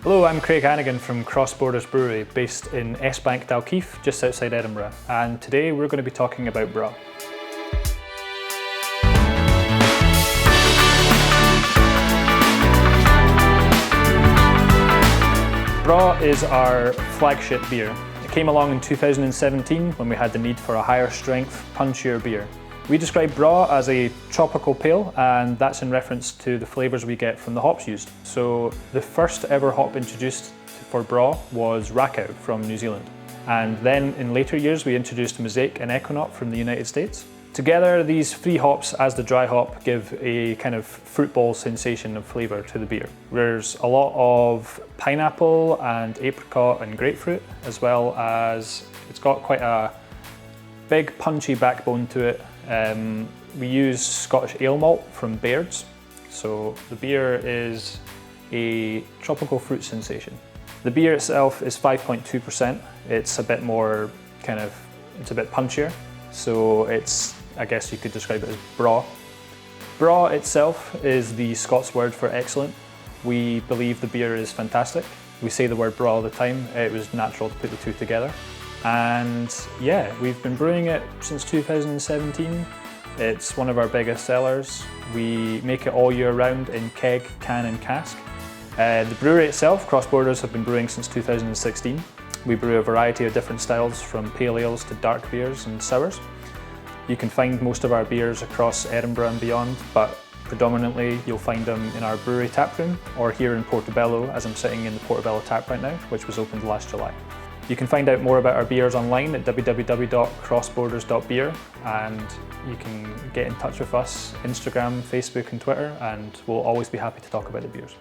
Hello, I'm Craig Hannigan from Cross Borders Brewery, based in S-Bank Dalkeith, just outside Edinburgh, and today we're going to be talking about Bra. Bra is our flagship beer. It came along in 2017 when we had the need for a higher strength, punchier beer. We describe Bra as a tropical pale, and that's in reference to the flavours we get from the hops used. So the first ever hop introduced for Bra was Rakow from New Zealand. And then in later years we introduced Mosaic and Equinox from the United States. Together these three hops as the dry hop give a kind of fruit ball sensation of flavour to the beer. There's a lot of pineapple and apricot and grapefruit, as well as it's got quite a big punchy backbone to it. We use Scottish ale malt from Baird's, so the beer is a tropical fruit sensation. The beer itself is 5.2%. It's a bit more it's a bit punchier, so I guess you could describe it as Bra. Bra itself is the Scots word for excellent. We believe the beer is fantastic. We say the word Bra all the time. It was natural to put the two together. And yeah, we've been brewing it since 2017. It's one of our biggest sellers. We make it all year round in keg, can and cask. The brewery itself, Cross Borders, have been brewing since 2016. We brew a variety of different styles, from pale ales to dark beers and sours. You can find most of our beers across Edinburgh and beyond, but predominantly you'll find them in our brewery tap room or here in Portobello, as I'm sitting in the Portobello tap right now, which was opened last July. You can find out more about our beers online at www.crossborders.beer, and you can get in touch with us Instagram, Facebook and Twitter, and we'll always be happy to talk about the beers.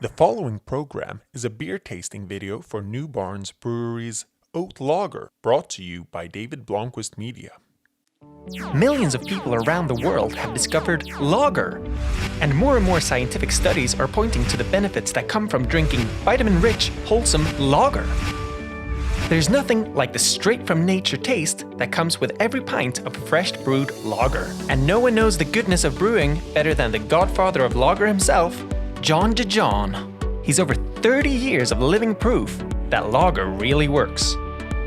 The following program is a beer tasting video for Newbarns Brewery's Oat Lager, brought to you by David Blomquist Media. Millions of people around the world have discovered lager, and more scientific studies are pointing to the benefits that come from drinking vitamin-rich, wholesome lager. There's nothing like the straight-from-nature taste that comes with every pint of fresh brewed lager. And no one knows the goodness of brewing better than the godfather of lager himself, John DeJohn. He's over 30 years of living proof that lager really works.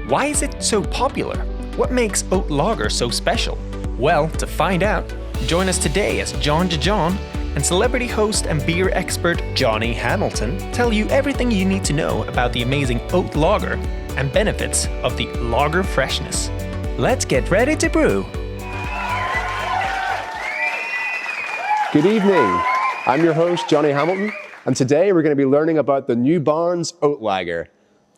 Why is it so popular? What makes oat lager so special? Well, to find out, join us today as John DeJohn and celebrity host and beer expert Johnny Hamilton tell you everything you need to know about the amazing oat lager and benefits of the lager freshness. Let's get ready to brew. Good evening. I'm your host, Johnny Hamilton, and today we're going to be learning about the Newbarns Oat Lager.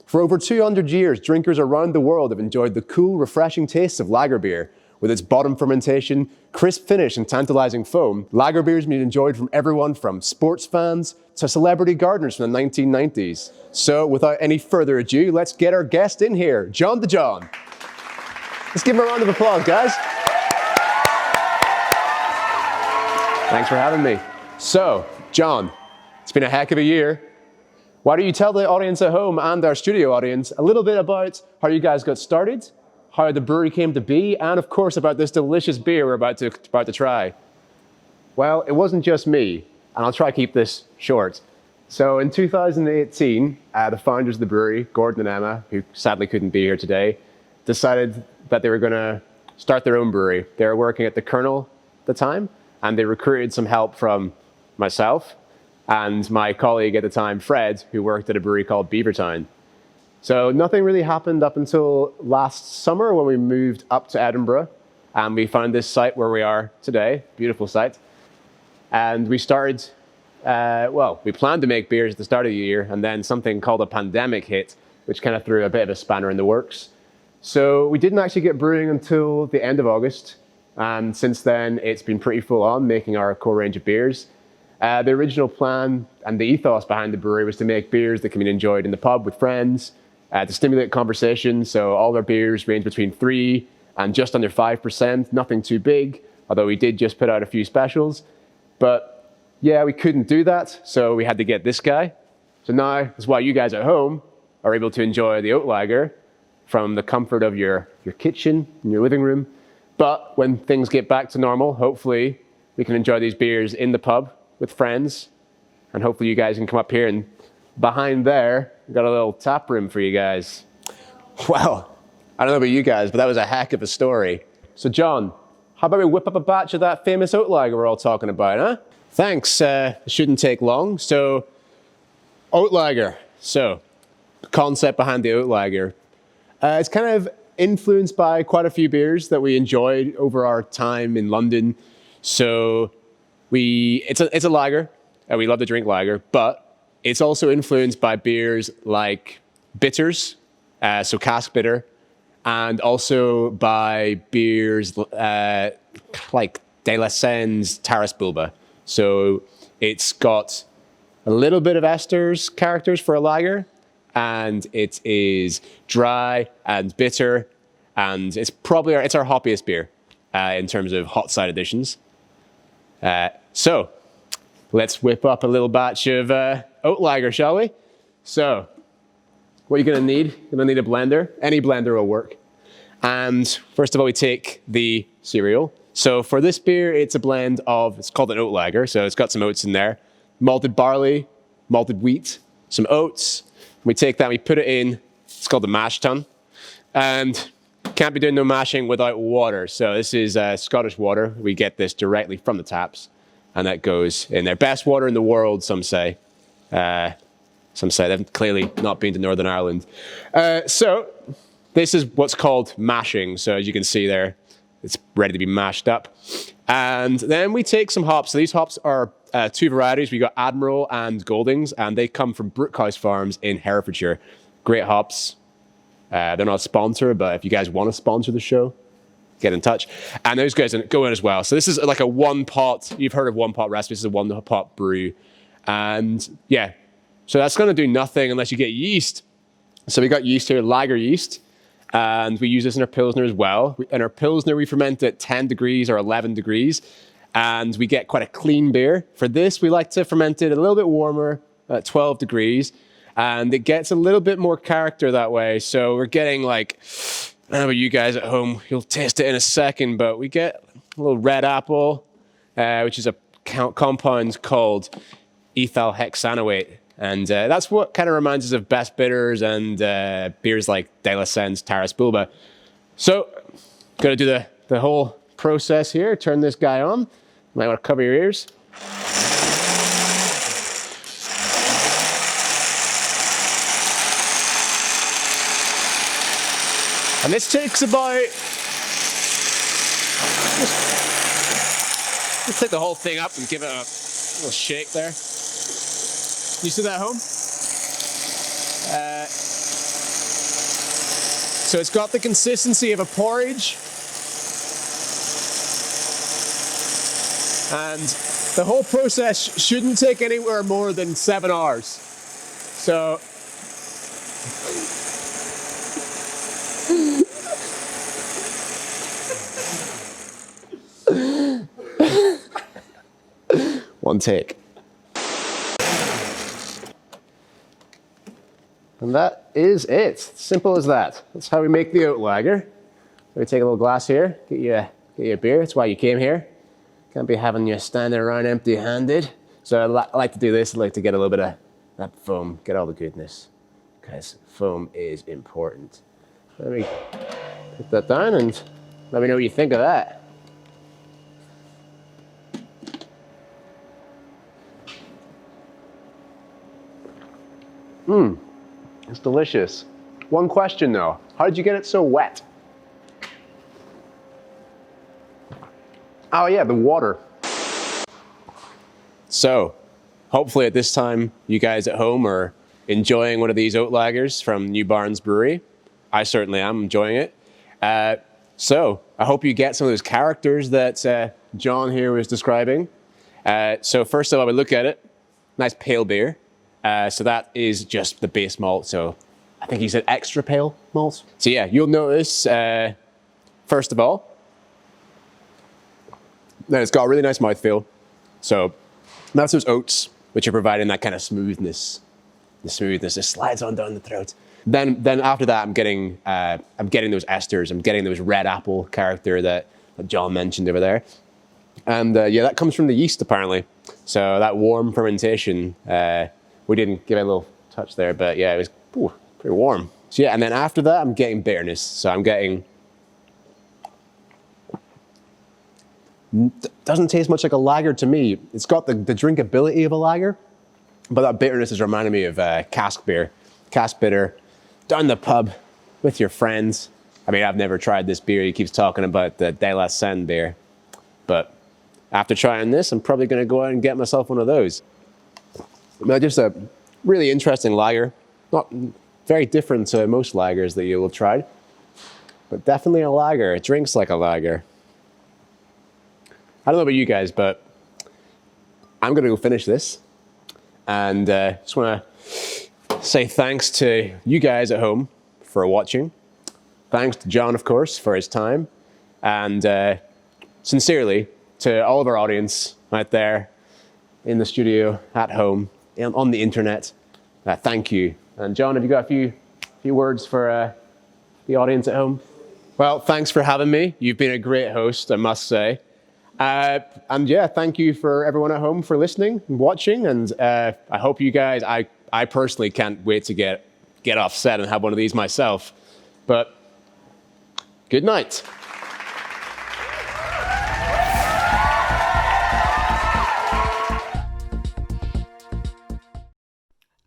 For over 200 years, drinkers around the world have enjoyed the cool, refreshing tastes of lager beer. With its bottom fermentation, crisp finish and tantalizing foam, lager beers have been enjoyed from everyone from sports fans to celebrity gardeners from the 1990s. So without any further ado, let's get our guest in here, John DeJohn. Let's give him a round of applause, guys. Thanks for having me. So, John, it's been a heck of a year. Why don't you tell the audience at home and our studio audience a little bit about how you guys got started, how the brewery came to be, and of course about this delicious beer we're about to try. Well, it wasn't just me, and I'll try to keep this short. So in 2018, the founders of the brewery, Gordon and Emma, who sadly couldn't be here today, decided that they were going to start their own brewery. They were working at the Colonel at the time, and they recruited some help from myself and my colleague at the time, Fred, who worked at a brewery called Beavertown. So nothing really happened up until last summer when we moved up to Edinburgh, and we found this site where we are today, beautiful site. And we started, we planned to make beers at the start of the year, and then something called a pandemic hit, which kind of threw a bit of a spanner in the works. So we didn't actually get brewing until the end of August, and since then it's been pretty full on making our core range of beers. The original plan and the ethos behind the brewery was to make beers that can be enjoyed in the pub with friends, to stimulate conversation. So all our beers range between 3 and just under 5%, nothing too big, although we did just put out a few specials. But yeah, we couldn't do that, so we had to get this guy. So now, that's why you guys at home are able to enjoy the oat lager from the comfort of your kitchen and your living room. But when things get back to normal, hopefully we can enjoy these beers in the pub with friends. And hopefully you guys can come up here, and behind there, we've got a little tap room for you guys. Well, I don't know about you guys, but that was a heck of a story. So John, how about we whip up a batch of that famous oat lager we're all talking about, huh? Thanks, it shouldn't take long. So, oat lager. So, the concept behind the oat lager. It's kind of influenced by quite a few beers that we enjoyed over our time in London. So, it's a lager. We love to drink lager, but it's also influenced by beers like bitters, so cask bitter, and also by beers like De La Sen's Taras Bulba. So it's got a little bit of esters characters for a lager, and it is dry and bitter, and it's our hoppiest beer in terms of hot side additions. So let's whip up a little batch of oat lager, shall we? So what you're going to need, you're going to need a blender. Any blender will work. And first of all, we take the cereal. So for this beer, it's a blend of, it's called an oat lager, so it's got some oats in there. Malted barley, malted wheat, some oats. We take that, we put it in, it's called the mash tun. And can't be doing no mashing without water. So this is Scottish water. We get this directly from the taps, and that goes in there. Best water in the world, some say. Some say they've clearly not been to Northern Ireland. So this is what's called mashing. So as you can see there, it's ready to be mashed up. And then we take some hops. So these hops are two varieties. We got Admiral and Goldings, and they come from Brookhouse Farms in Herefordshire. Great hops. They're not a sponsor, but if you guys want to sponsor the show, get in touch. And those guys go in as well. So this is like a one pot. You've heard of one pot recipes. This is a one pot brew. And yeah, so that's going to do nothing unless you get yeast. So we got yeast here, lager yeast. And we use this in our Pilsner as well. In our Pilsner, we ferment at 10 degrees or 11 degrees. And we get quite a clean beer. For this, we like to ferment it a little bit warmer at 12 degrees. And it gets a little bit more character that way. So we're getting like, I don't know about you guys at home, you'll taste it in a second, but we get a little red apple, which is a compound called ethyl hexanoate. And that's what kind of reminds us of Best Bitters and beers like De La Sen's Taras Bulba. So, gonna do the whole process here. Turn this guy on. Might want to cover your ears. And this takes about, let's take the whole thing up and give it a little shake there. You see that at home? So it's got the consistency of a porridge. And the whole process shouldn't take anywhere more than 7 hours. So one take. And that is it. Simple as that. That's how we make the oat lager. We take a little glass here, get you a beer. That's why you came here. Can't be having you standing around empty-handed. So I like to do this. I like to get a little bit of that foam, get all the goodness, because foam is important. Let me put that down and let me know what you think of that. It's delicious. One question though, how did you get it so wet? Oh yeah, the water. So, hopefully at this time, you guys at home are enjoying one of these oat lagers from Newbarns Brewery. I certainly am enjoying it. So, I hope you get some of those characters that John here was describing. So first of all, we look at it. Nice pale beer. So that is just the base malt. So I think he said extra pale malt. So yeah, you'll notice, first of all, that it's got a really nice mouthfeel. So that's those oats, which are providing that kind of smoothness. The smoothness just slides on down the throat. Then after that, I'm getting those esters. I'm getting those red apple character that John mentioned over there. And yeah, that comes from the yeast apparently. So that warm fermentation, we didn't give it a little touch there, but yeah, it was pretty warm. So yeah, and then after that, I'm getting bitterness. So I'm getting, doesn't taste much like a lager to me. It's got the drinkability of a lager, but that bitterness is reminding me of cask beer, cask bitter, down the pub with your friends. I mean, I've never tried this beer. He keeps talking about the De La Seine beer, but after trying this, I'm probably going to go out and get myself one of those. Now, just a really interesting lager. Not very different to most lagers that you will have tried, but definitely a lager. It drinks like a lager. I don't know about you guys, but I'm going to go finish this. And just want to say thanks to you guys at home for watching. Thanks to John, of course, for his time. And sincerely, to all of our audience out there in the studio, at home, and on the internet, thank you. And John, have you got a few words for the audience at home? Well, thanks for having me. You've been a great host, I must say. And yeah, thank you for everyone at home for listening and watching. And I hope you guys, I personally can't wait to get off set and have one of these myself. But good night.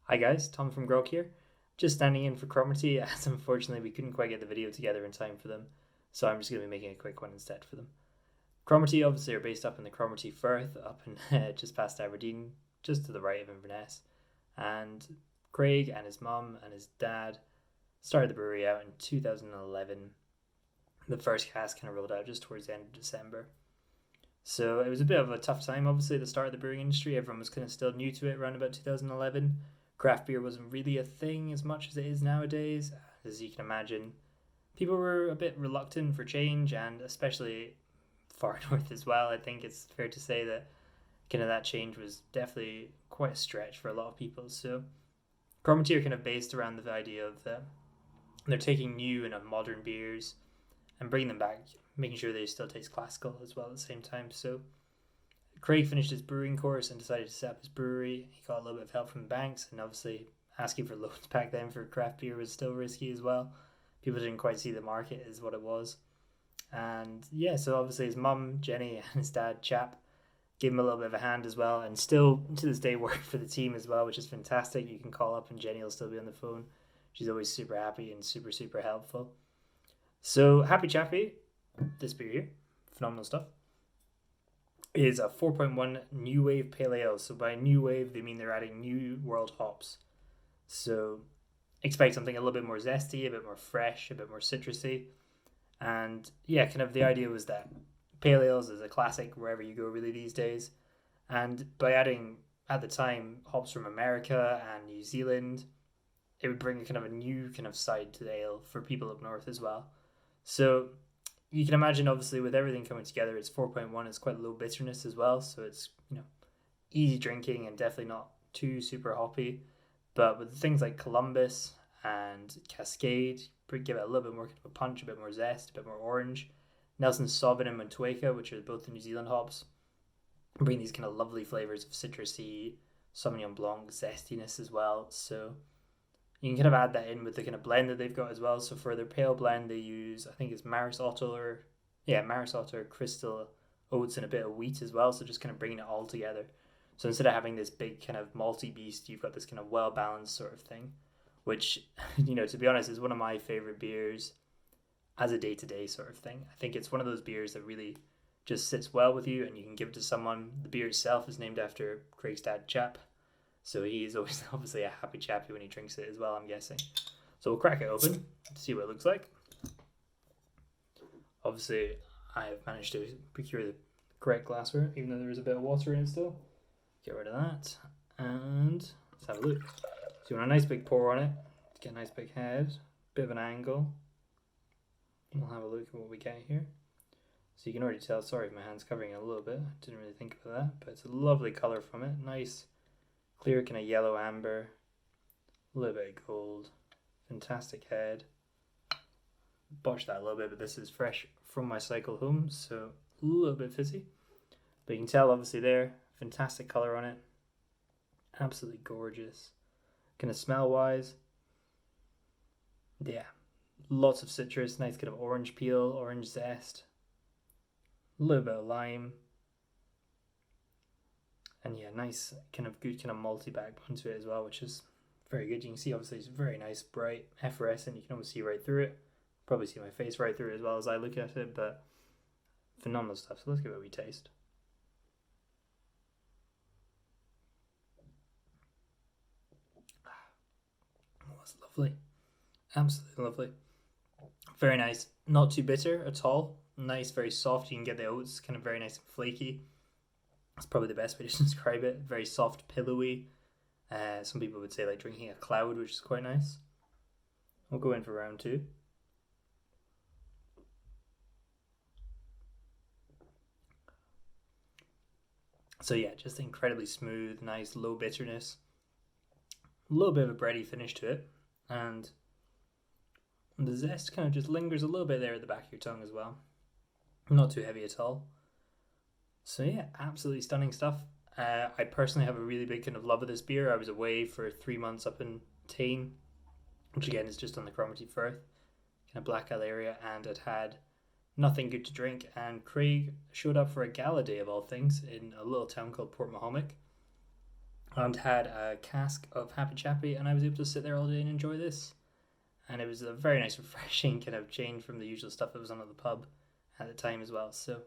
Hi guys, Tom from Grog here. Just standing in for Cromarty, as unfortunately we couldn't quite get the video together in time for them, so I'm just going to be making a quick one instead for them. Cromarty obviously are based up in the Cromarty Firth, up in just past Aberdeen, just to the right of Inverness. And Craig and his mum and his dad started the brewery out in 2011. The first cask kind of rolled out just towards the end of December. So it was a bit of a tough time, obviously, at the start of the brewing industry. Everyone was kind of still new to it around about 2011. Craft beer wasn't really a thing as much as it is nowadays. As you can imagine, people were a bit reluctant for change, and especially far north as well. I think it's fair to say that kind of that change was definitely quite a stretch for a lot of people. So Cromarty are kind of based around the idea of that they're taking new and modern beers and bringing them back, making sure they still taste classical as well at the same time. So Craig finished his brewing course and decided to set up his brewery. He got a little bit of help from banks, and obviously asking for loans back then for craft beer was still risky as well. People didn't quite see the market as what it was. And yeah, so obviously his mum, Jenny, and his dad, Chap, gave him a little bit of a hand as well, and still to this day work for the team as well, which is fantastic. You can call up and Jenny will still be on the phone. She's always super happy and super, super helpful. So Happy Chappy, this beer here, phenomenal stuff, is a 4.1 New Wave Pale Ale. So by New Wave, they mean they're adding New World hops. So expect something a little bit more zesty, a bit more fresh, a bit more citrusy. And yeah, kind of the idea was that pale ales is a classic wherever you go really these days. And by adding, at the time, hops from America and New Zealand, it would bring kind of a new kind of side to the ale for people up north as well. So you can imagine, obviously, with everything coming together, it's 4.1, it's quite low bitterness as well. So it's, easy drinking and definitely not too super hoppy. But with things like Columbus and Cascade, give it a little bit more kind of a punch, a bit more zest, a bit more orange. Nelson Sauvin and Montueca, which are both the New Zealand hops, bring these kind of lovely flavors of citrusy, Sauvignon Blanc zestiness as well. So you can kind of add that in with the kind of blend that they've got as well. So for their pale blend, they use, I think it's Maris Otter, Crystal Oats, and a bit of wheat as well. So just kind of bringing it all together. So instead of having this big kind of malty beast, you've got this kind of well-balanced sort of thing, which, to be honest, is one of my favorite beers as a day-to-day sort of thing. I think it's one of those beers that really just sits well with you and you can give it to someone. The beer itself is named after Craig's dad, Chap. So he is always obviously a happy chappy when he drinks it as well, I'm guessing. So we'll crack it open to see what it looks like. Obviously, I have managed to procure the correct glassware, even though there is a bit of water in it still. Get rid of that. And let's have a look. So you want a nice big pour on it. Get a nice big head. Bit of an angle. We'll have a look at what we get here. So you can already tell, sorry if my hand's covering it a little bit. I didn't really think of that. But it's a lovely colour from it. Nice, clear kind of yellow amber. A little bit of gold. fantastic head. Botched that a little bit, but this is fresh from my cycle home, so a little bit fizzy. But you can tell obviously there, fantastic colour on it. Absolutely gorgeous. Kind of smell wise, yeah, lots of citrus, nice kind of orange peel, orange zest, a little bit of lime, and yeah, nice kind of good kind of malty backbone to it as well, which is very good. You can see obviously it's very nice, bright, effervescent. You can almost see right through it. Probably see my face right through it as well as I look at it, but phenomenal stuff. So let's give it a wee taste. Oh, that's lovely. Absolutely lovely. Very nice. Not too bitter at all. Nice, very soft. You can get the oats kind of very nice and flaky. That's probably the best way to describe it. Very soft, pillowy. Some people would say like drinking a cloud, which is quite nice. We'll go in for round 2. So yeah, just incredibly smooth, nice, low bitterness. A little bit of a bready finish to it. And the zest kind of just lingers a little bit there at the back of your tongue as well. Not too heavy at all. So yeah, absolutely stunning stuff. I personally have a really big kind of love of this beer. I was away for 3 months up in Tain, which again is just on the Cromarty Firth, kind of Black Isle area, and it had nothing good to drink. And Craig showed up for a gala day of all things in a little town called Port Mahomet, and had a cask of Happy Chappy, and I was able to sit there all day and enjoy this. And it was a very nice, refreshing kind of change from the usual stuff that was on at the pub at the time as well. So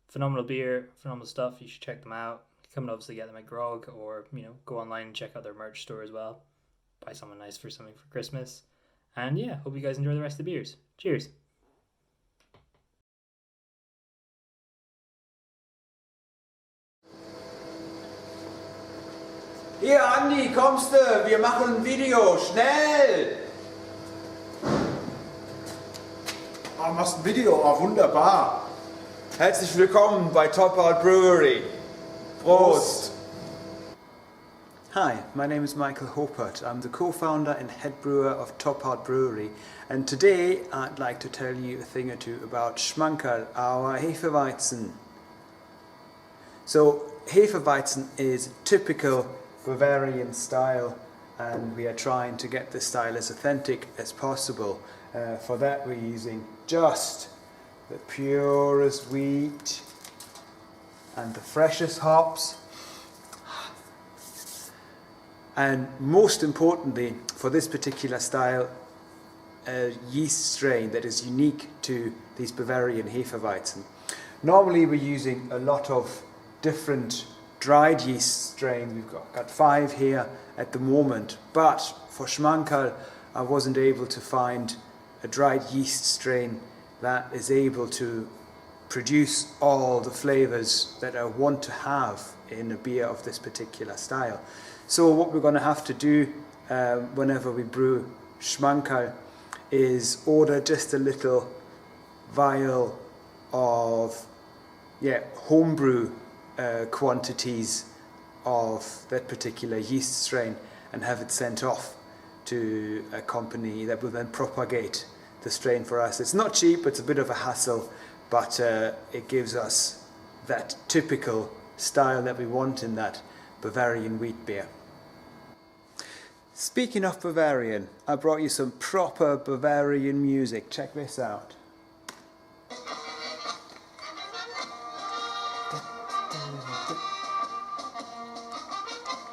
phenomenal beer, phenomenal stuff. You should check them out. Come and obviously get them at Grog, or go online and check out their merch store as well. Buy someone nice for something for Christmas. And yeah, hope you guys enjoy the rest of the beers. Cheers. Hier, Andi, kommst du? Wir machen ein Video, schnell! Ah, machst ein Video, ah, wunderbar. Herzlich willkommen bei Top Art Brewery. Prost! Hi, my name is Michael Hopert. I'm the co-founder and head brewer of Top Art Brewery, and today I'd like to tell you a thing or two about Schmankerl, our Hefeweizen. So, Hefeweizen is typical Bavarian style, and we are trying to get the style as authentic as possible. For that we're using just the purest wheat and the freshest hops, and most importantly for this particular style, a yeast strain that is unique to these Bavarian Hefeweizen. Normally we're using a lot of different dried yeast strains. We've got 5 here at the moment, but for Schmankerl I wasn't able to find a dried yeast strain that is able to produce all the flavors that I want to have in a beer of this particular style. So what we're going to have to do whenever we brew Schmankerl is order just a little vial of homebrew quantities of that particular yeast strain and have it sent off to a company that will then propagate the strain for us. It's not cheap, it's a bit of a hassle, but it gives us that typical style that we want in that Bavarian wheat beer. Speaking of Bavarian, I brought you some proper Bavarian music. Check this out.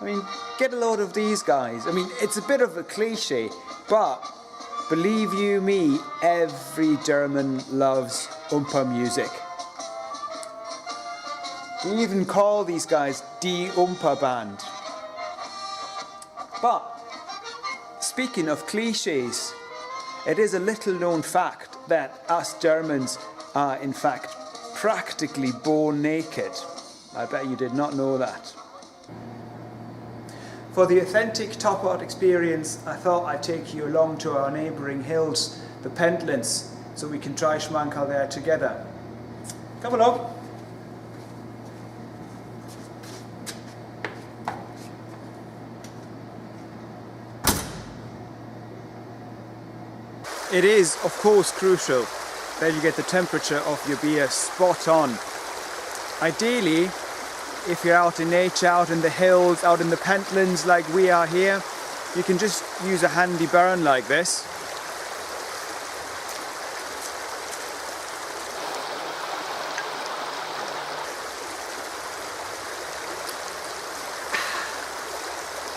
I mean, get a load of these guys. I mean, it's a bit of a cliche, but believe you me, every German loves Oompa music. We even call these guys Die Oompa Band. But speaking of cliches, it is a little known fact that us Germans are in fact practically born naked. I bet you did not know that. For the authentic Top Art experience, I thought I'd take you along to our neighbouring hills, the Pentlands, so we can try Schmankerl there together. Come along. it is of course crucial that you get the temperature of your beer spot on. Ideally, if you're out in nature, out in the hills, out in the pentlands like we are here, you can just use a handy burn like this.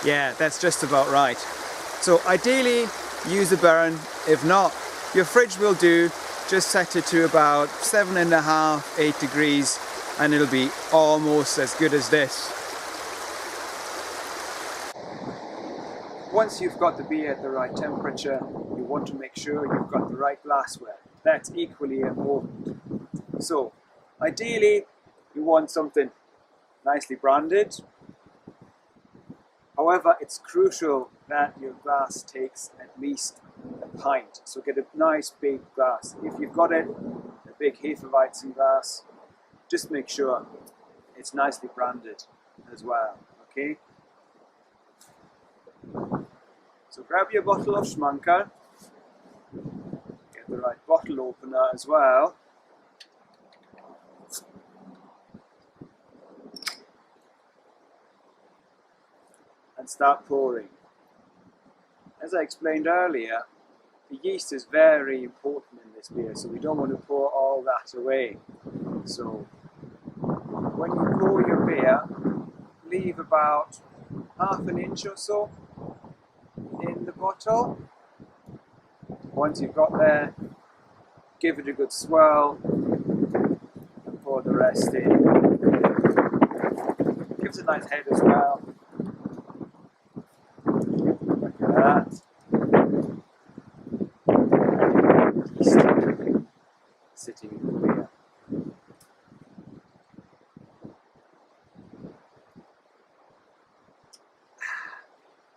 Yeah, that's just about right. So ideally, use a burn. If not, your fridge will do. Just set it to about 7.5, 8 degrees, and it'll be almost as good as this. Once you've got the beer at the right temperature, you want to make sure you've got the right glassware. That's equally important. So, ideally, you want something nicely branded. However, it's crucial that your glass takes at least a pint. So get a nice big glass. If you've got it, a big Hefeweizen glass, just make sure it's nicely branded as well, okay? So grab your bottle of Schmankerl, get the right bottle opener as well. And start pouring. As I explained earlier, the yeast is very important in this beer, so we don't want to pour all that away. So when you pour your beer, leave about half an inch or so in the bottle. Once you've got there, give it a good swirl and pour the rest in. Gives a nice head as well. That. Sitting in the beer.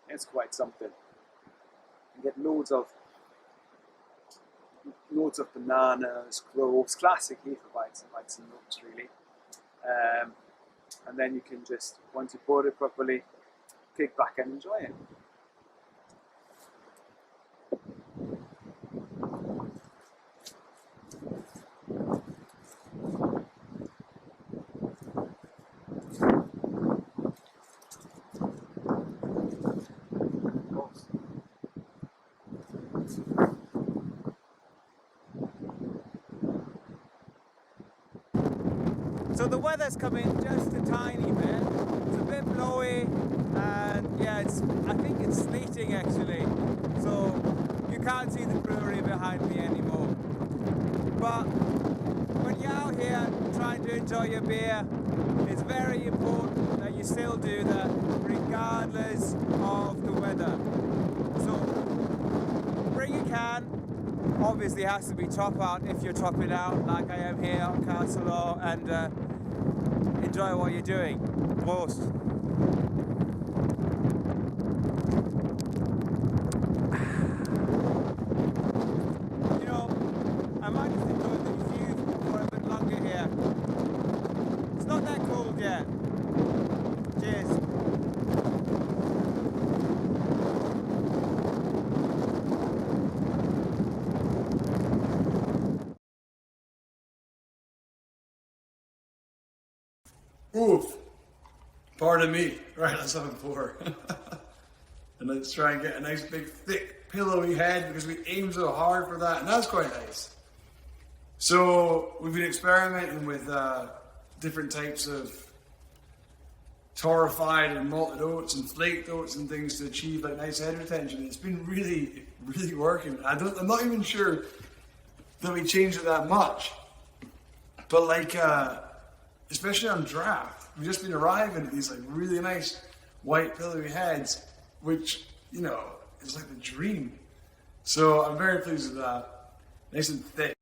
It's quite something. You get loads of bananas, cloves, classic Hefeweizen notes really. And then you can just, once you pour it properly, kick back and enjoy it. So the weather's come in just a tiny bit. It's a bit blowy, and yeah, I think it's sleeting actually. So you can't see the brewery behind me anymore. But when you're out here trying to enjoy your beer, it's very important that you still do that regardless of the weather. So bring a can. Obviously it has to be top out if you're topping out like I am here on Castle Law, and enjoy what you're doing. Prost. You know, I might just enjoy the view for a bit longer here. It's not that cold yet. Cheers. Oof. Pardon me. Right, let's have a pour. And let's try and get a nice big thick pillowy head, because we aim so hard for that, and that's quite nice. So we've been experimenting with different types of torrefied and malted oats and flaked oats and things to achieve like nice head retention. It's been really, really working. I'm not even sure that we changed it that much, but like especially on draft, we've just been arriving at these like really nice white pillowy heads, which, you know, is like the dream. So I'm very pleased with that. Nice and thick.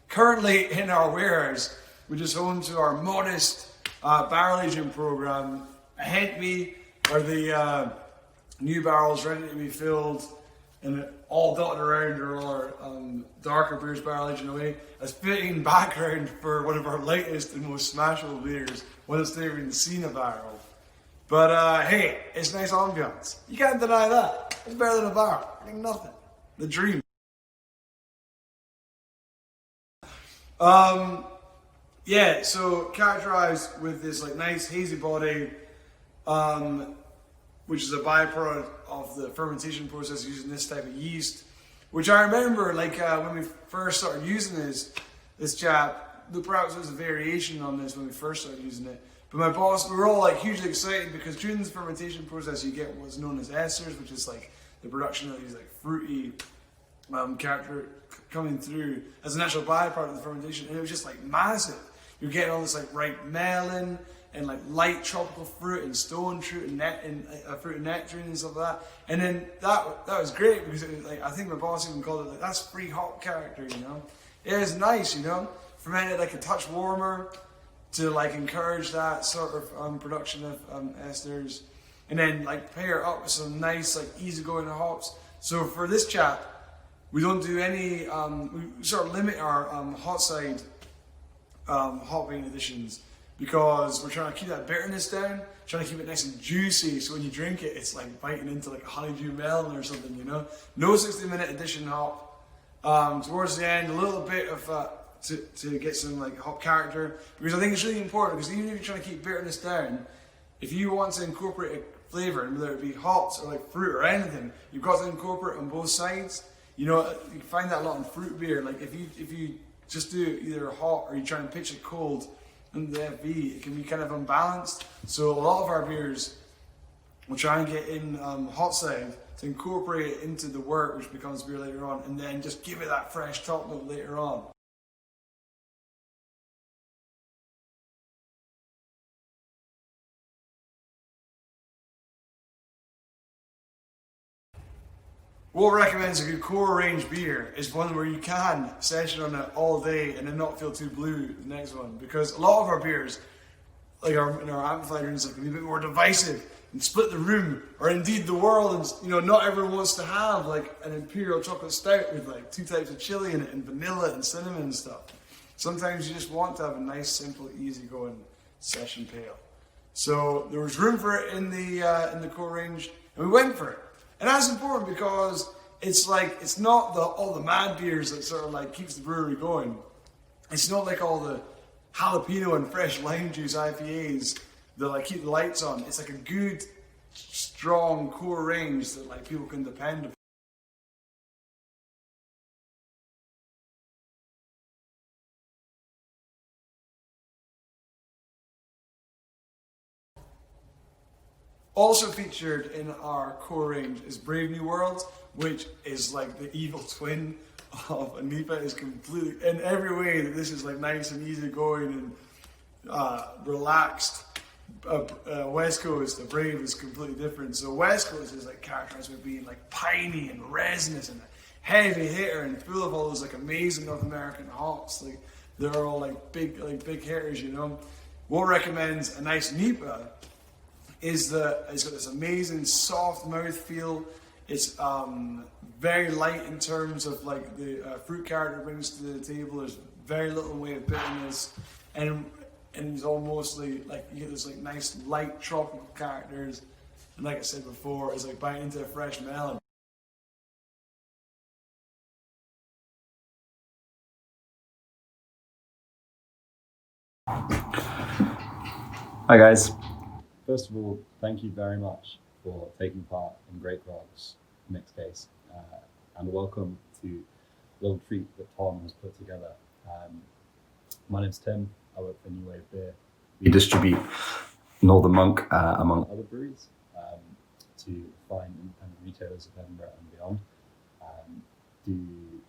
Currently in our warehouse, we're just home to our modest barrel aging program. Ahead of me are the new barrels ready to be filled and all dotted around are our darker beers barrel aging away as fitting background for one of our latest and most smashable beers, one that's never even seen a barrel. But hey, it's nice ambiance. You can't deny that. It's better than a barrel. Like nothing. The dream. Yeah, so characterized with this like nice hazy body, which is a byproduct of the fermentation process using this type of yeast, which I remember like when we first started using this chap, perhaps there was a variation on this when we first started using it, but my boss, we were all like hugely excited because during the fermentation process you get what's known as esters, which is like the production of these like fruity character coming through as a natural byproduct of the fermentation, and it was just like massive. You're getting all this like ripe melon and like light tropical fruit and stone fruit and fruit and nectarine and stuff like that. And then that was great because it was like, I think my boss even called it like, that's free hop character, you know. It was nice, you know. Fermented like a touch warmer to like encourage that sort of production of esters, and then like pair it up with some nice like easygoing hops. So for this chap, we don't do any. We sort of limit our hot side hopping additions because we're trying to keep that bitterness down, trying to keep it nice and juicy. So when you drink it, it's like biting into like a honeydew melon or something, you know. No 60-minute addition hop. Towards the end, a little bit of to get some like hop character, because I think it's really important. Because even if you're trying to keep bitterness down, if you want to incorporate a flavor, and whether it be hops or like fruit or anything, you've got to incorporate on both sides. You know, you find that a lot in fruit beer. Like if you just do either hot or you try and pitch it cold in the FV, it can be kind of unbalanced. So a lot of our beers will try and get in hot side to incorporate it into the wort, which becomes beer later on, and then just give it that fresh top note later on. What recommends a good core range beer is one where you can session on it all day and then not feel too blue the next one, because a lot of our beers, like in our amplified rooms, can be a bit more divisive and split the room, or indeed the world. And you know, not everyone wants to have like an imperial chocolate stout with like 2 types of chili in it and vanilla and cinnamon and stuff. Sometimes you just want to have a nice, simple, easygoing session pale. So there was room for it in the core range, and we went for it. And that's important because it's like, it's not all the mad beers that sort of like keeps the brewery going. It's not like all the jalapeno and fresh lime juice IPAs that like keep the lights on. It's like a good, strong core range that like people can depend upon. Also featured in our core range is Brave New World, which is like the evil twin of a NEPA. Is completely, in every way, that this is like nice and easy going and relaxed. West Coast, the Brave, is completely different. So West Coast is like characterized with being like piney and resinous and a heavy hitter and full of all those like amazing North American hops. Like they're all like big hitters, you know. What recommends a nice NEPA is that it's got this amazing soft mouth feel. It's very light in terms of like the fruit character it brings to the table. There's very little in the way of bitterness, and it's almost like you get this like nice light tropical characters. And like I said before, it's like biting into a fresh melon. Hi guys. First of all, thank you very much for taking part in Great Grog's mix case, and welcome to a little treat that Tom has put together. My name's Tim. I work for New Wave Beer. We distribute Northern Monk, among other breweries, to fine independent retailers of Edinburgh and beyond.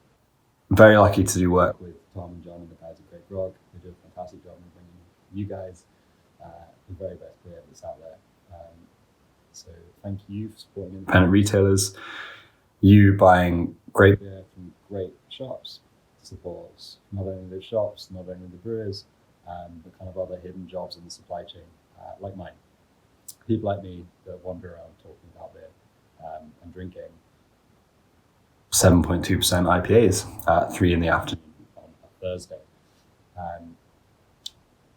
Very lucky to do work with Tom and John and the guys at Great Grog. They do a fantastic job in bringing you guys the very best beer that's out there. So thank you for supporting independent retailers. You buying great beer from great shops supports not only those shops, not only the brewers, but kind of other hidden jobs in the supply chain, like mine. People like me that wander around talking about beer and drinking 7.2% IPAs at 3 in the afternoon on a Thursday.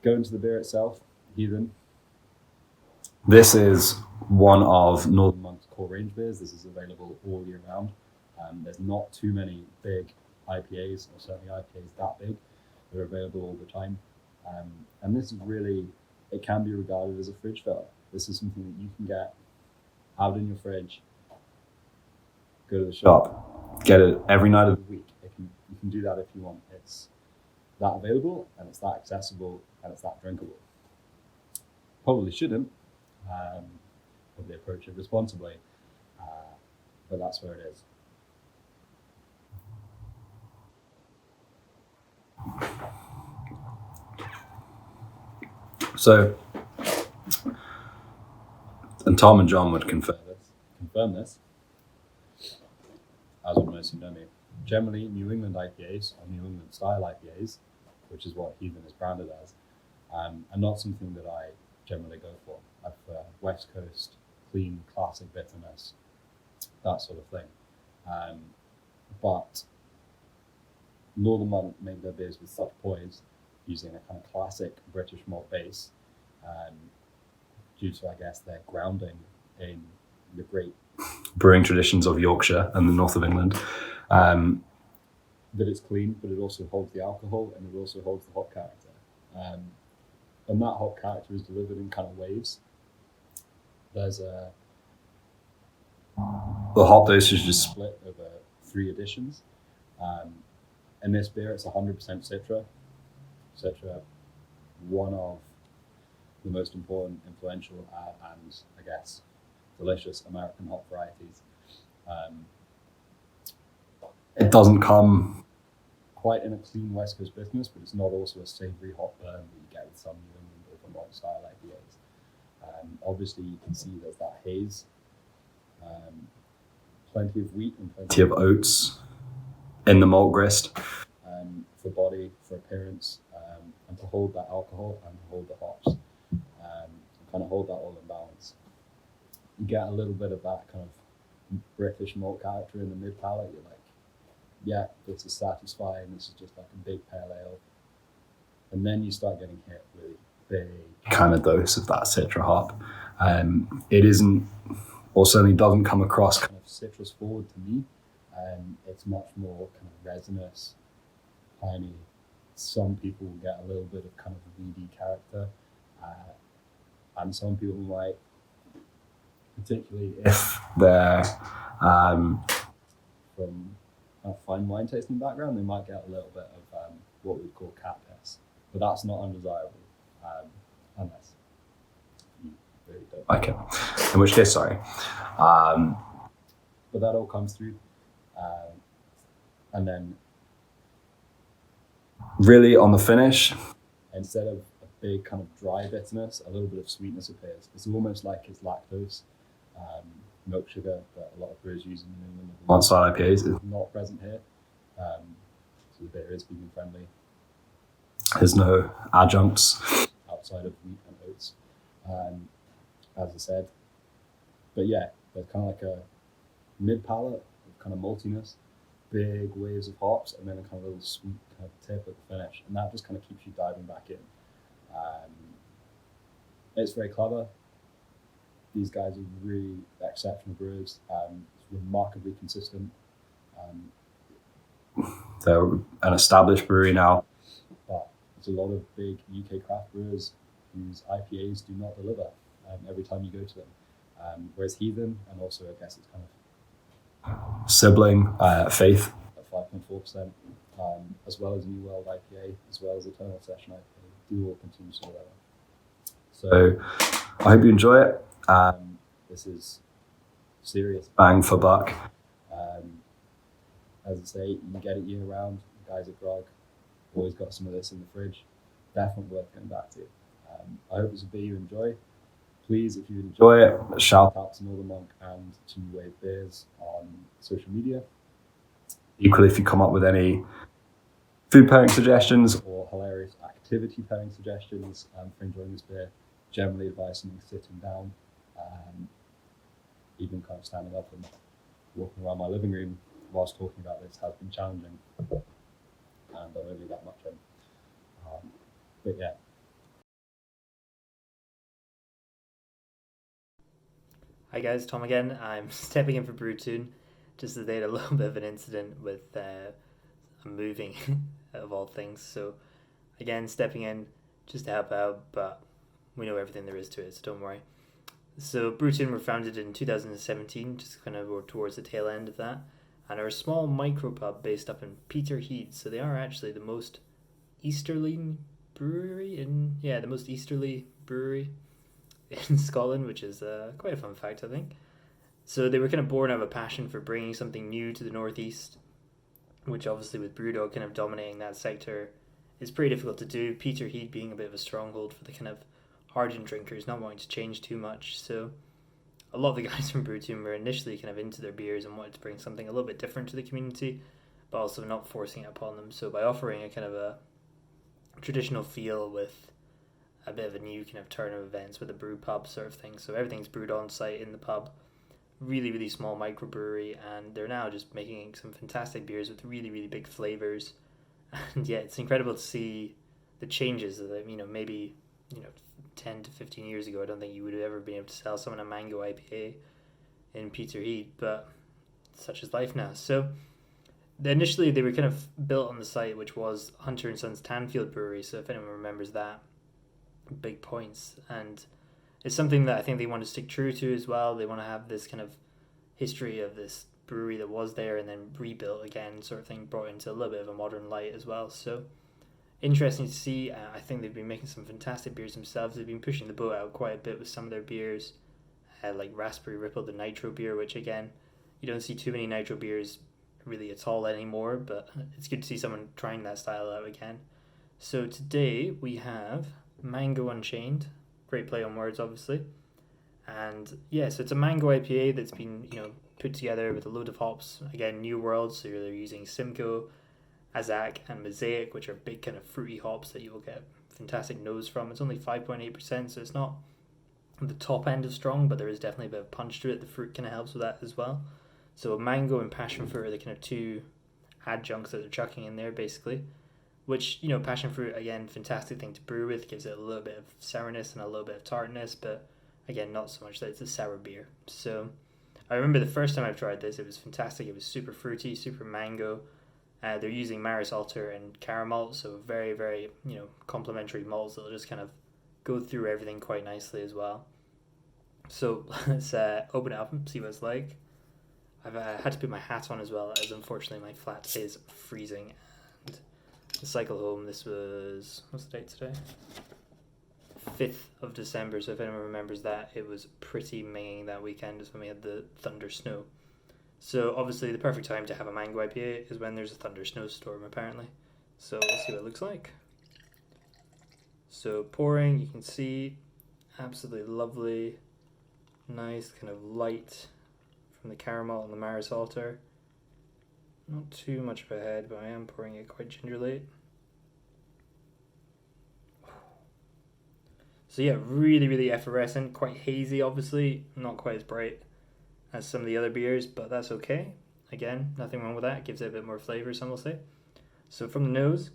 Going to the beer itself, Heathen. This is one of Northern Monk's core range beers. This is available all year round. There's not too many big IPAs, or certainly IPAs that big, that are available all the time. And this is really, it can be regarded as a fridge filler. This is something that you can get, have it in your fridge, go to the shop, get it every night of the week. You can do that if you want. It's that available, and it's that accessible, and it's that drinkable. Probably shouldn't, probably approach it responsibly, but that's where it is. So, and Tom and John would confirm this, as would most who know me. Generally, New England IPAs, or New England style IPAs, which is what Heathen is branded as, are not something that I generally go for. I prefer West Coast, clean, classic bitterness, that sort of thing. But Northern Monk make their beers with such poise, using a kind of classic British malt base, due to, I guess, their grounding in the great brewing traditions of Yorkshire and the north of England, that it's clean, but it also holds the alcohol and it also holds the hop character. And that hop character is delivered in kind of waves. There's the hop dosage is split over 3 additions. In this beer, it's 100% Citra. Citra, one of the most important, influential, and I guess delicious American hop varieties. It doesn't come quite in a clean West Coast bitterness, but it's not also a savory hop burn that you get with some New England or Vermont style IPAs. Obviously, you can see there's that haze, plenty of wheat and plenty of oats in the malt grist, for body, for appearance, and to hold that alcohol and to hold the hops, and kind of hold that all in balance. You get a little bit of that kind of British malt character in the mid palate. You're like, yeah, this is satisfying. This is just like a big pale ale. And then you start getting hit with a big kind of dose of that Citra hop. It isn't, or certainly doesn't come across kind of citrus forward to me. It's much more kind of resinous, piney. Some people will get a little bit of kind of weedy character, and some people might, particularly if they're from a fine wine tasting background, they might get a little bit of what we would call cat piss, but that's not undesirable, unless you really don't like it. In which case, sorry. But that all comes through, and then really on the finish, instead of a big kind of dry bitterness, a little bit of sweetness appears. It's almost like it's lactose, milk sugar that a lot of brewers use in New England. On-style IPAs is not present here, so the beer is vegan friendly. There's no adjuncts outside of wheat and oats, as I said. But yeah, there's kind of like a mid palate of kind of maltiness, big waves of hops, and then a kind of little sweet kind of tip at the finish, and that just kind of keeps you diving back in. It's very clever. These guys are really exceptional brewers. It's remarkably consistent. They're an established brewery now, but there's a lot of big UK craft brewers whose IPAs do not deliver every time you go to them. Whereas Heathen, and also I guess it's kind of sibling Faith at 5.4%, as well as New World IPA, as well as Eternal Session IPA, do all continue to deliver. So I hope you enjoy it. This is serious bang for buck. As I say, you can get it year round. The guys at Grog always got some of this in the fridge. Definitely worth going back to. I hope it's a beer you enjoy. Please, if you enjoy it, shout out to Northern Monk and to New Wave Beers on social media. Equally, if you come up with any food pairing suggestions or hilarious activity pairing suggestions for enjoying this beer, generally advise something sitting down, even kind of standing up and walking around my living room whilst talking about this has been challenging, and I don't leave that much in. But yeah. Hi guys, Tom again. I'm stepping in for Brew Toon, just as they had a little bit of an incident with moving of all things. So again, stepping in just to help out, but we know everything there is to it, so don't worry. So Brew Toon were founded in 2017, just kind of towards the tail end of that, and are a small micropub based up in Peterhead. So they are actually the most easterly brewery in Scotland, which is quite a fun fact, I think. So they were kind of born out of a passion for bringing something new to the northeast, which obviously with Brewdog kind of dominating that sector is pretty difficult to do. Peterhead being a bit of a stronghold for the kind of hardened drinkers, not wanting to change too much. So a lot of the guys from Brew Toon were initially kind of into their beers and wanted to bring something a little bit different to the community, but also not forcing it upon them. So by offering a kind of a traditional feel with a bit of a new kind of turn of events with a brew pub sort of thing. So everything's brewed on site in the pub. Really, really small microbrewery, and they're now just making some fantastic beers with really, really big flavors. And yeah, it's incredible to see the changes that, maybe, 10 to 15 years ago, I don't think you would have ever been able to sell someone a mango IPA in Peterhead, but such is life now. So initially they were kind of built on the site, which was Hunter and Sons Tanfield Brewery. So if anyone remembers that, big points, and it's something that I think they want to stick true to as well. They want to have this kind of history of this brewery that was there and then rebuilt again, sort of thing, brought into a little bit of a modern light as well. So interesting to see. I think they've been making some fantastic beers themselves. They've been pushing the boat out quite a bit with some of their beers, like Raspberry Ripple, the nitro beer, which again, you don't see too many nitro beers really at all anymore, but it's good to see someone trying that style out again. So today we have Mango Unchained, great play on words obviously, and yeah, so it's a mango IPA that's been put together with a load of hops, again New World, so they're using Simcoe, Azak and Mosaic, which are big kind of fruity hops that you will get fantastic nose from. It's only 5.8%, so it's not the top end of strong, but there is definitely a bit of punch to it. The fruit kind of helps with that as well. So mango and passion fruit are the kind of two adjuncts that they're chucking in there basically, which, passion fruit, again, fantastic thing to brew with, gives it a little bit of sourness and a little bit of tartness, but again, not so much that it's a sour beer. So I remember the first time I've tried this, it was fantastic. It was super fruity, super mango. They're using Maris Alter and caramel, so very, very, complementary malts that'll just kind of go through everything quite nicely as well. So let's open it up and see what it's like. I've had to put my hat on as well, as unfortunately my flat is freezing. And the cycle home, this was, what's the date today? 5th of December, so if anyone remembers that, it was pretty minging that weekend is when we had the thunder snow. So obviously the perfect time to have a mango IPA is when there's a thunder snowstorm apparently. So we'll see what it looks like. So pouring, you can see, absolutely lovely, nice kind of light from the caramel and the Maris Alter. Not too much of a head, but I am pouring it quite gingerly. So yeah, really, really effervescent, quite hazy obviously, not quite as bright as some of the other beers, but that's okay. Again, nothing wrong with that, it gives it a bit more flavour, some will say. So from the nose,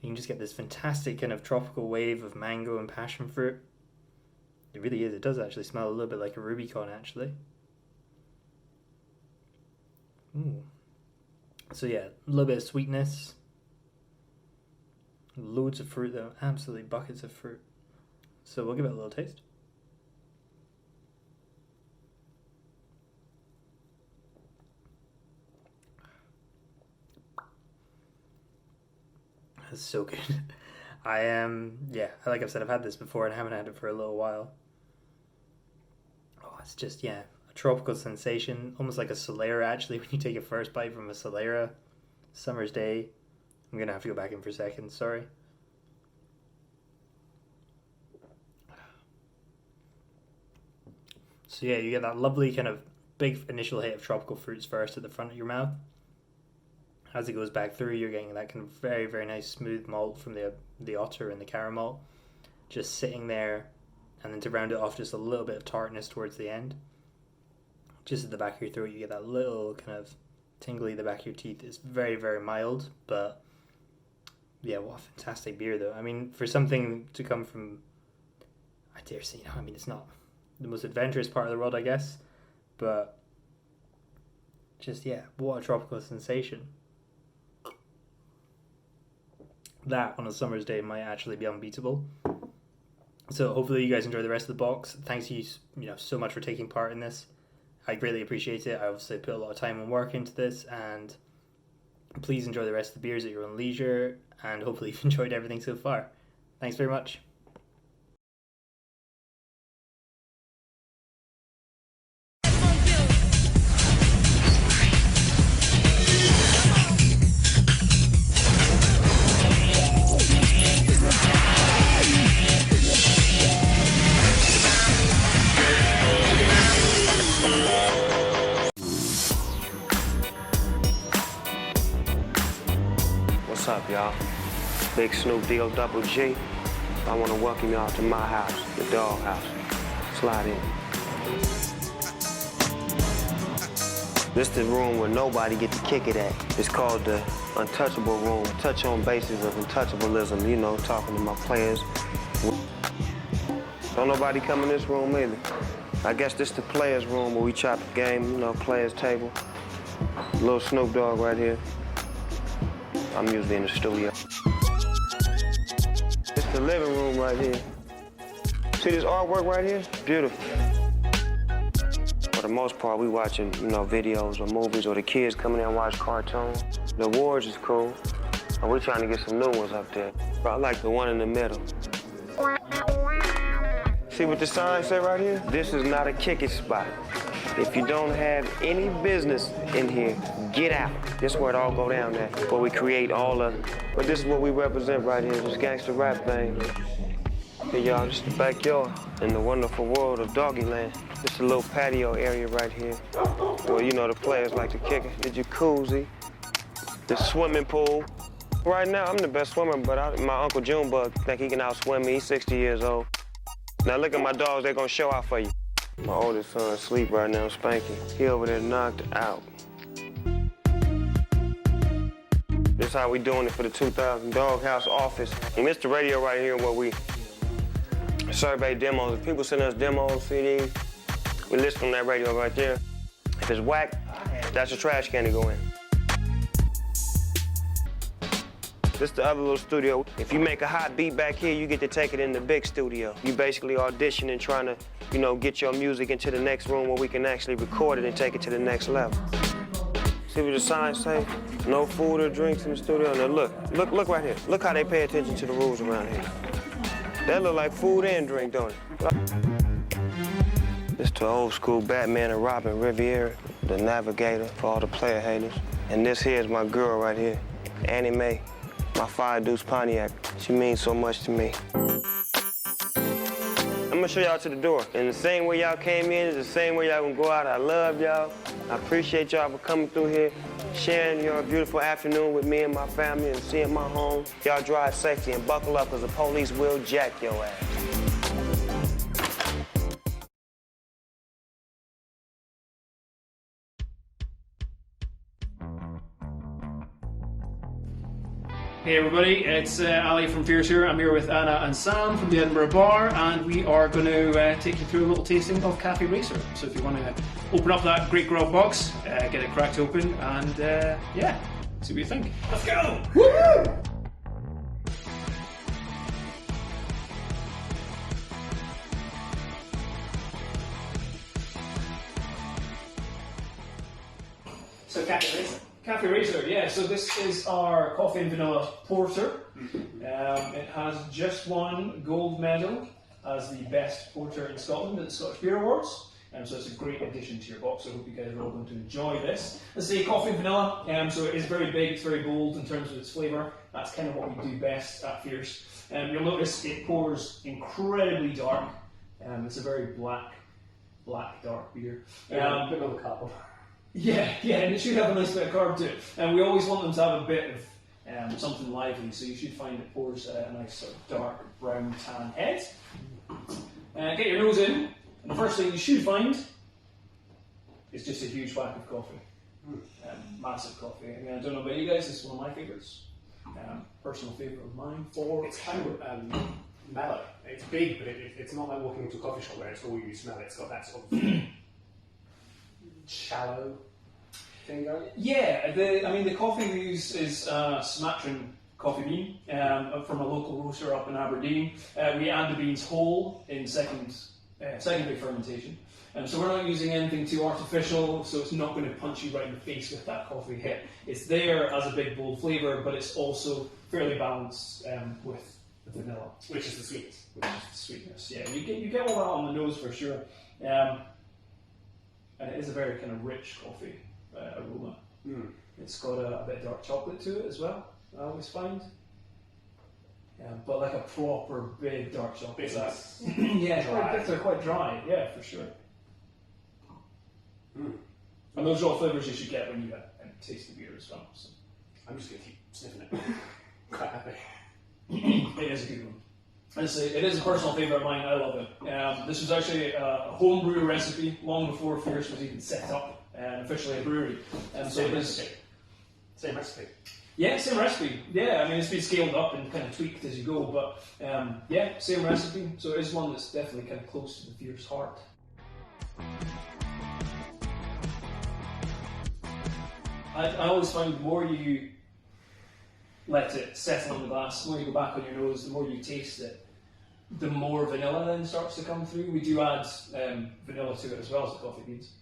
you can just get this fantastic kind of tropical wave of mango and passion fruit. It really is, it does actually smell a little bit like a Rubicon actually. Ooh. So yeah, a little bit of sweetness. Loads of fruit though, absolutely buckets of fruit. So we'll give it a little taste. That's so good. I am, like I've said, I've had this before and haven't had it for a little while. Oh, it's just, a tropical sensation, almost like a Solera actually, when you take a first bite from a Solera, summer's day. I'm going to have to go back in for a second, sorry. So yeah, you get that lovely kind of big initial hit of tropical fruits first at the front of your mouth. As it goes back through, you're getting that kind of very, very nice smooth malt from the otter and the caramel just sitting there, and then to round it off, just a little bit of tartness towards the end. just at the back of your throat, you get that little kind of tingly at the back of your teeth. It's very, very mild, but yeah, what a fantastic beer though. I mean, for something to come from, I dare say, I mean, it's not the most adventurous part of the world, I guess, but just, yeah, what a tropical sensation. That on a summer's day might actually be unbeatable. So hopefully you guys enjoy the rest of the box. Thanks you so much for taking part in this. I greatly appreciate it. I obviously put a lot of time and work into this, and please enjoy the rest of the beers at your own leisure, and hopefully you've enjoyed everything so far. Thanks very much. What's up, y'all? Big Snoop Deal Double G. I want to welcome y'all to my house, the dog house. Slide in. This is the room where nobody gets to kick it at. It's called the Untouchable Room. Touch on basis of untouchableism, you know, talking to my players. Don't nobody come in this room either. I guess this the players' room where we chop the game, you know, players' table. Little Snoop Dogg right here. I'm usually in the studio. It's the living room right here. See this artwork right here? Beautiful. For the most part, we watching, videos or movies, or the kids coming in and watch cartoons. The awards is cool, and we're trying to get some new ones up there. But I like the one in the middle. See what the sign say right here? This is not a kick it spot. If you don't have any business in here, get out. This is where it all go down there, where we create all the, but this is what we represent right here, this gangster rap thing. Hey y'all, this is the backyard in the wonderful world of Doggyland. This is a little patio area right here, where the players like to kick it. The jacuzzi, the swimming pool. Right now, I'm the best swimmer, but my Uncle Junebug think he can outswim me. He's 60 years old. Now look at my dogs, they're gonna show out for you. My oldest son asleep right now, Spanky. He over there knocked out. This is how we doing it for the 2000 Doghouse office. And it's the radio right here where we survey demos. If people send us demos, CDs, we listen on that radio right there. If it's whack, that's a trash can to go in. This is the other little studio. If you make a hot beat back here, you get to take it in the big studio. You basically auditioning, trying to, get your music into the next room where we can actually record it and take it to the next level. See what the signs say? No food or drinks in the studio. Now look right here. Look how they pay attention to the rules around here. That look like food and drink, don't it? This the old school Batman and Robin Riviera, the navigator for all the player haters. And this here is my girl right here, Annie Mae. My Fire Deuce Pontiac. She means so much to me. I'm gonna show y'all to the door. And the same way y'all came in is the same way y'all gonna go out. I love y'all. I appreciate y'all for coming through here, sharing your beautiful afternoon with me and my family and seeing my home. Y'all drive safely and buckle up, because the police will jack your ass. Hey everybody, it's Ali from Fierce here. I'm here with Anna and Sam from the Edinburgh Bar, and we are going to take you through a little tasting of Cafe Racer. So if you want to open up that great grog box, get it cracked open, and yeah, see what you think. Let's go! Woo! So Cafe Racer. Cafe Racer, yeah, so this is our coffee and vanilla porter. It has just won gold medal as the best porter in Scotland at the Scottish Beer Awards. So it's a great addition to your box, so I hope you guys are all going to enjoy this. Let's say coffee and vanilla, so it is very big, it's very bold in terms of its flavour. That's kind of what we do best at Fierce. You'll notice it pours incredibly dark. It's a very black dark beer. A bit of a carb. Yeah, and it should have a nice bit of carb to it. And we always want them to have a bit of something lively, so you should find it pours a nice sort of dark brown tan head. Get your nose in, and the first thing you should find is just a huge whack of coffee. Massive coffee. I mean, I don't know about you guys, this is one of my favourites. Personal favourite of mine. It's kind of mellow. It's big, but it's not like walking into a coffee shop where it's all you smell. It's got that sort of shallow thing going. Yeah, the coffee we use is Sumatran coffee bean from a local roaster up in Aberdeen. We add the beans whole in secondary fermentation. So we're not using anything too artificial, so it's not going to punch you right in the face with that coffee hit. It's there as a big bold flavour, but it's also fairly balanced with the vanilla. Which is the sweetness. Which is the sweetness, yeah. You get all that on the nose for sure. And it is a very kind of rich coffee aroma. It's got a bit of dark chocolate to it as well, I always find. But like a proper big dark chocolate. Yeah, they're quite dry, yeah, for sure. And those are all flavours you should get when you taste the beer as well. So. I'm just going to keep sniffing it. Quite happy. It is a good one. It is a personal favourite of mine, I love it. This was actually a home brew recipe long before Fierce was even set up officially a brewery. Same recipe. Yeah, same recipe. Yeah, I mean, it's been scaled up and kind of tweaked as you go, but yeah, same recipe. So it is one that's definitely kind of close to the Fierce heart. I always find the more you let it settle in the glass, the more you go back on your nose, the more you taste it, the more vanilla then starts to come through. We do add vanilla to it as well as the coffee beans.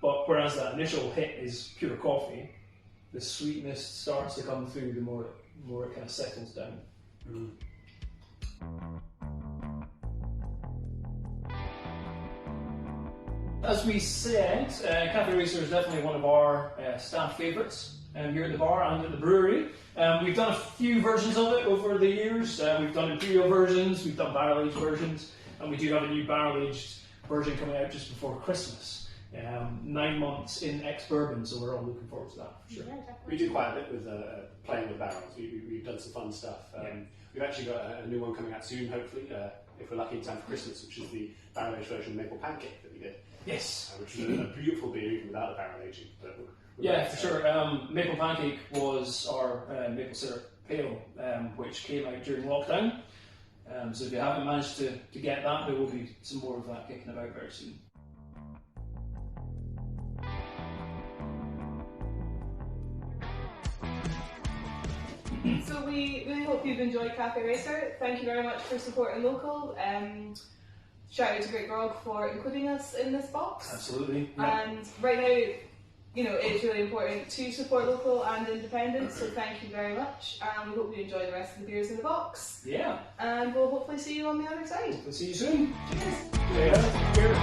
But whereas that initial hit is pure coffee, the sweetness starts to come through the more it kind of settles down. As we said, Cafe Racer is definitely one of our staff favourites here at the bar and at the brewery. We've done a few versions of it over the years. We've done imperial versions, we've done barrel-aged versions, and we do have a new barrel-aged version coming out just before Christmas. 9 months in ex-bourbon, so we're all looking forward to that for sure. We do quite a bit with playing with barrels. We've done some fun stuff. We've actually got a new one coming out soon, hopefully, if we're lucky in time for Christmas, which is the barrel-aged version of Maple Pancake that we did. Yes. Which is a beautiful beer even without the barrel aging. Yeah, for sure. Maple Pancake was our maple syrup pale, which came out during lockdown. So if you haven't managed to get that, there will be some more of that kicking about very soon. So we really hope you've enjoyed Cafe Racer. Thank you very much for supporting local. Shout out to Great Grog for including us in this box. Absolutely. Yeah. And right now, it's really important to support local and independent, so thank you very much. And we hope you enjoy the rest of the beers in the box. Yeah. And we'll hopefully see you on the other side. We'll see you soon. Cheers. Cheers.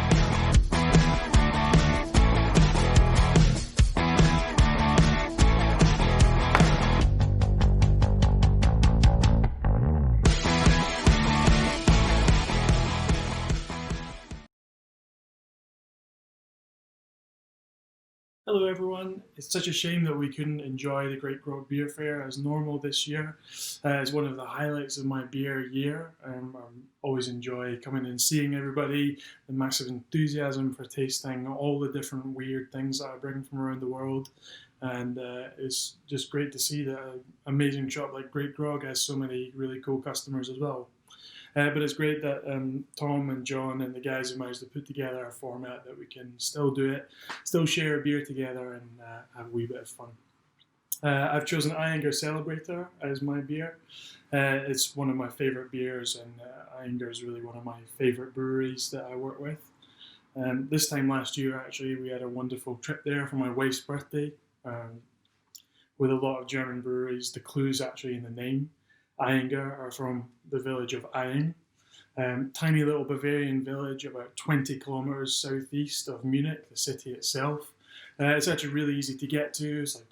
Hello everyone, it's such a shame that we couldn't enjoy the Great Grog Beer Fair as normal this year. It's one of the highlights of my beer year. I always enjoy coming and seeing everybody, the massive enthusiasm for tasting all the different weird things that I bring from around the world. And it's just great to see that an amazing shop like Great Grog has so many really cool customers as well. But it's great that Tom and John and the guys have managed to put together a format that we can still do it, still share a beer together and have a wee bit of fun. I've chosen Ayinger Celebrator as my beer. It's one of my favourite beers, and Ayinger is really one of my favourite breweries that I work with. This time last year, actually, we had a wonderful trip there for my wife's birthday with a lot of German breweries. The clue's actually in the name. Ayinger are from the village of Ayinger, tiny little Bavarian village about 20 kilometers southeast of Munich, the city itself. It's actually really easy to get to. It's like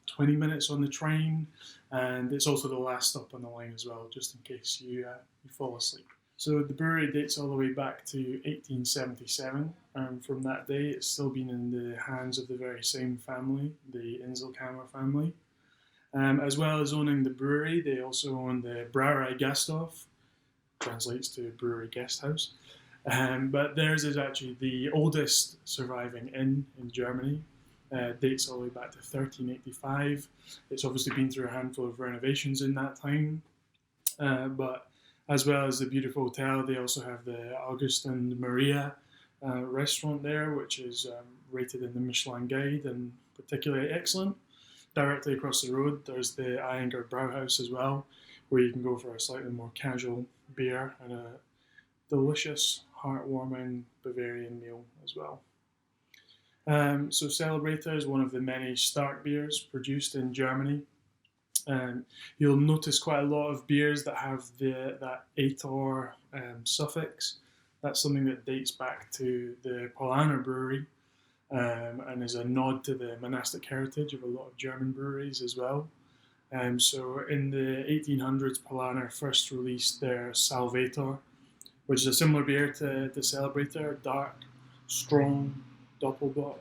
20 minutes on the train, and it's also the last stop on the line as well, just in case you fall asleep. So the brewery dates all the way back to 1877, and from that day it's still been in the hands of the very same family, the Inselkammer family. As well as owning the brewery, they also own the Brauerei Gasthof, translates to brewery guest house, But theirs is actually the oldest surviving inn in Germany. Dates all the way back to 1385. It's obviously been through a handful of renovations in that time. But as well as the beautiful hotel, they also have the August and Maria restaurant there, which is rated in the Michelin Guide and particularly excellent. Directly across the road, there's the Ayinger Brauhaus as well, where you can go for a slightly more casual beer and a delicious, heartwarming Bavarian meal as well. So Celebrator is one of the many Stark beers produced in Germany. You'll notice quite a lot of beers that have that Ator suffix. That's something that dates back to the Paulaner brewery and is a nod to the monastic heritage of a lot of German breweries as well. So in the 1800s, Paulaner first released their Salvator, which is a similar beer to Celebrator, dark, strong, Doppelbock.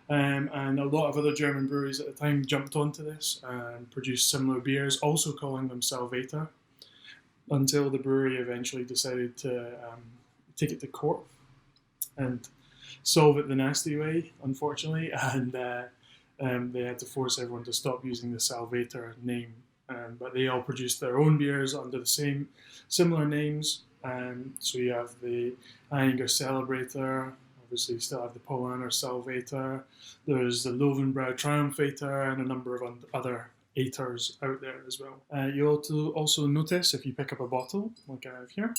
And a lot of other German breweries at the time jumped onto this and produced similar beers, also calling them Salvator, until the brewery eventually decided to take it to court and solve it the nasty way, unfortunately, and they had to force everyone to stop using the Salvator name. But they all produced their own beers under the similar names. So you have the Ayinger Celebrator, obviously you still have the Paulaner Salvator, there's the Löwenbräu Triumphator, and a number of other Ators out there as well. You'll also notice, if you pick up a bottle, like I have here,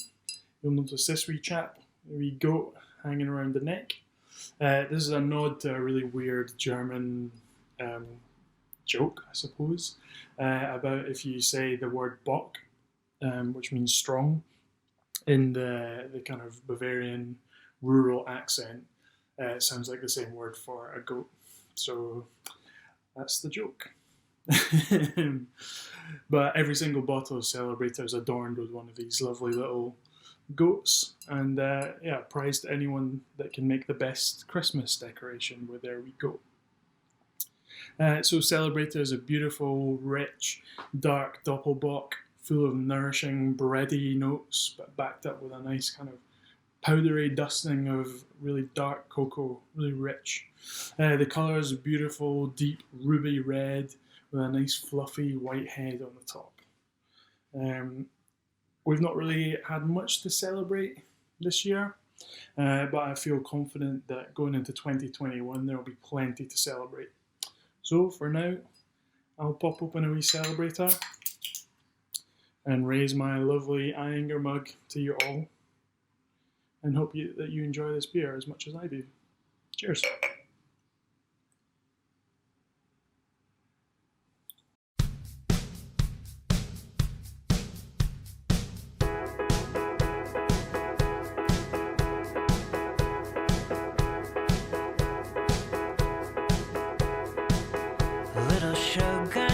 you'll notice this wee chap, a wee goat hanging around the neck. This is a nod to a really weird German joke, I suppose, about if you say the word Bock, which means strong, in the kind of Bavarian rural accent, it sounds like the same word for a goat. So that's the joke. But every single bottle of Celebrator is adorned with one of these lovely little goats, and prize to anyone that can make the best Christmas decoration with their wee goat. So Celebrator is a beautiful, rich, dark Doppelbock, full of nourishing bready notes, but backed up with a nice kind of powdery dusting of really dark cocoa, really rich. The colour is a beautiful, deep ruby red with a nice fluffy white head on the top. We've not really had much to celebrate this year, but I feel confident that going into 2021 there will be plenty to celebrate. So for now, I'll pop open a wee Celebrator and raise my lovely Ayinger mug to you all, and hope that you enjoy this beer as much as I do. Cheers. Little sugar